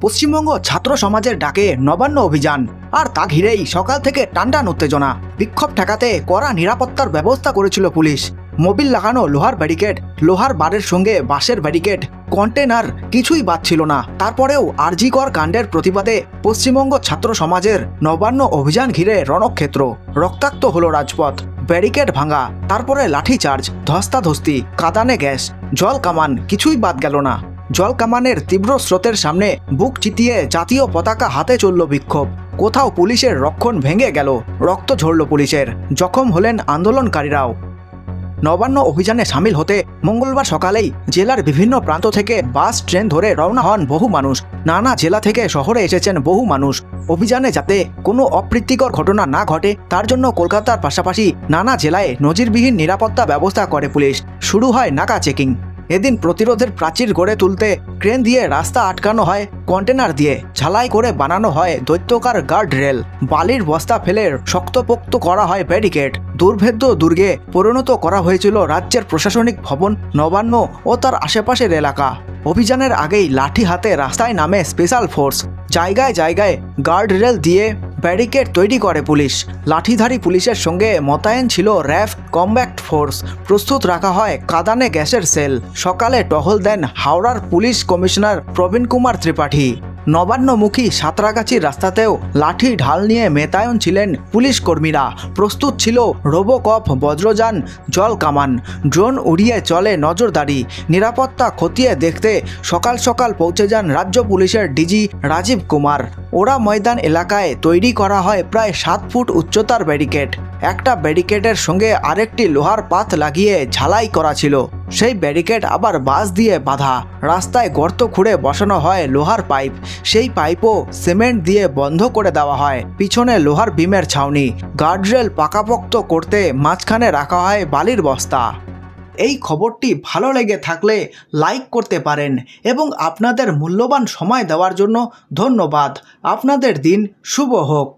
পশ্চিমবঙ্গ ছাত্র সমাজের ডাকে নবান্ন অভিযান, আর তা ঘিরেই সকাল থেকে টানটান উত্তেজনা। বিক্ষোভ ঠেকাতে কড়া নিরাপত্তার ব্যবস্থা করেছিল পুলিশ। মোবিল লাগানো লোহার ব্যারিকেড, লোহার বারের সঙ্গে বাঁশের ব্যারিকেড, কন্টেনার, কিছুই বাদ ছিল না। তারপরেও আরজিকর কাণ্ডের প্রতিবাদে পশ্চিমবঙ্গ ছাত্র সমাজের নবান্ন অভিযান ঘিরে রণক্ষেত্র। রক্তাক্ত হলো রাজপথ, ব্যারিকেড ভাঙা, তারপরে লাঠিচার্জ, ধস্তাধস্তি, কাঁদানে গ্যাস, জল কামান, কিছুই বাদ গেল না। জল কামানের তীব্র স্রোতের সামনে বুক চিতিয়ে জাতীয় পতাকা হাতে চলল বিক্ষোভ। কোথাও পুলিশের রক্ষণ ভেঙে গেল, রক্ত ঝরল পুলিশের, জখম হলেন আন্দোলনকারীরাও। নবান্ন অভিযানে সামিল হতে মঙ্গলবার সকালেই জেলার বিভিন্ন প্রান্ত থেকে বাস ট্রেন ধরে রওনা হন বহু মানুষ। নানা জেলা থেকে শহরে এসেছেন বহু মানুষ। অভিযানে যাতে কোনো অপ্রীতিকর ঘটনা না ঘটে তার জন্য কলকাতার পাশাপাশি নানা জেলায় নজিরবিহীন নিরাপত্তা ব্যবস্থা করে পুলিশ। শুরু হয় নাকা চেকিং। এদিন প্রতিরোধের প্রাচীর গড়ে তুলতে ক্রেন দিয়ে রাস্তা আটকানো হয়, কন্টেনার দিয়ে ঝালাই করে বানানো হয় দৈত্যকার গার্ড রেল, বালির বস্তা ফেলে শক্তপোক্ত করা হয় ব্যারিকেড। দুর্ভেদ্য দুর্গে পরিণত করা হয়েছিল রাজ্যের প্রশাসনিক ভবন, নবান্ন ও তার আশেপাশের এলাকা। অভিযানের আগেই লাঠি হাতে রাস্তায় নামে স্পেশাল ফোর্স। জায়গায় জায়গায় গার্ড রেল দিয়ে ব্যারিকেড তৈরি করে পুলিশ। লাঠিধারী পুলিশের সঙ্গে মোতায়েন ছিল র্যাফ কমব্যাক্ট ফোর্স। প্রস্তুত রাখা হয় কাঁদানে গ্যাসের সেল। সকালে টহল দেন হাওড়ার পুলিশ কমিশনার প্রবীণ কুমার ত্রিপাঠী। নবান্নমুখী সাঁতরাগাছির রাস্তাতেও লাঠি ঢাল নিয়ে মেতায়ন ছিলেন পুলিশ কর্মীরা। প্রস্তুত ছিল রোবোকপ, বজ্রযান, জল কামান। ড্রোন উড়িয়ে চলে নজরদারি। নিরাপত্তা খতিয়ে দেখতে সকাল সকাল পৌঁছে যান রাজ্য পুলিশের ডিজি রাজীব কুমার। ওরা ময়দান এলাকায় তৈরি করা হয় প্রায় 7 ফুট উচ্চতার ব্যারিকেড। একটা ব্যারিকেডের সঙ্গে আরেকটি লোহার পাত লাগিয়ে ঝালাই করা ছিল। সেই ব্যারিকেড আবার বাঁশ দিয়ে বাঁধা। রাস্তায় গর্ত খুঁড়ে বসানো হয় লোহার পাইপ। সেই পাইপও সিমেন্ট দিয়ে বন্ধ করে দেওয়া হয়। পিছনে লোহার বিমের ছাউনি। গার্ডরেল পাকাপোক্ত করতে মাঝখানে রাখা হয় বালির বস্তা। এই খবরটি ভালো লেগে থাকলে লাইক করতে পারেন এবং আপনাদের মূল্যবান সময় দেওয়ার জন্য ধন্যবাদ। আপনাদের দিন শুভ হোক।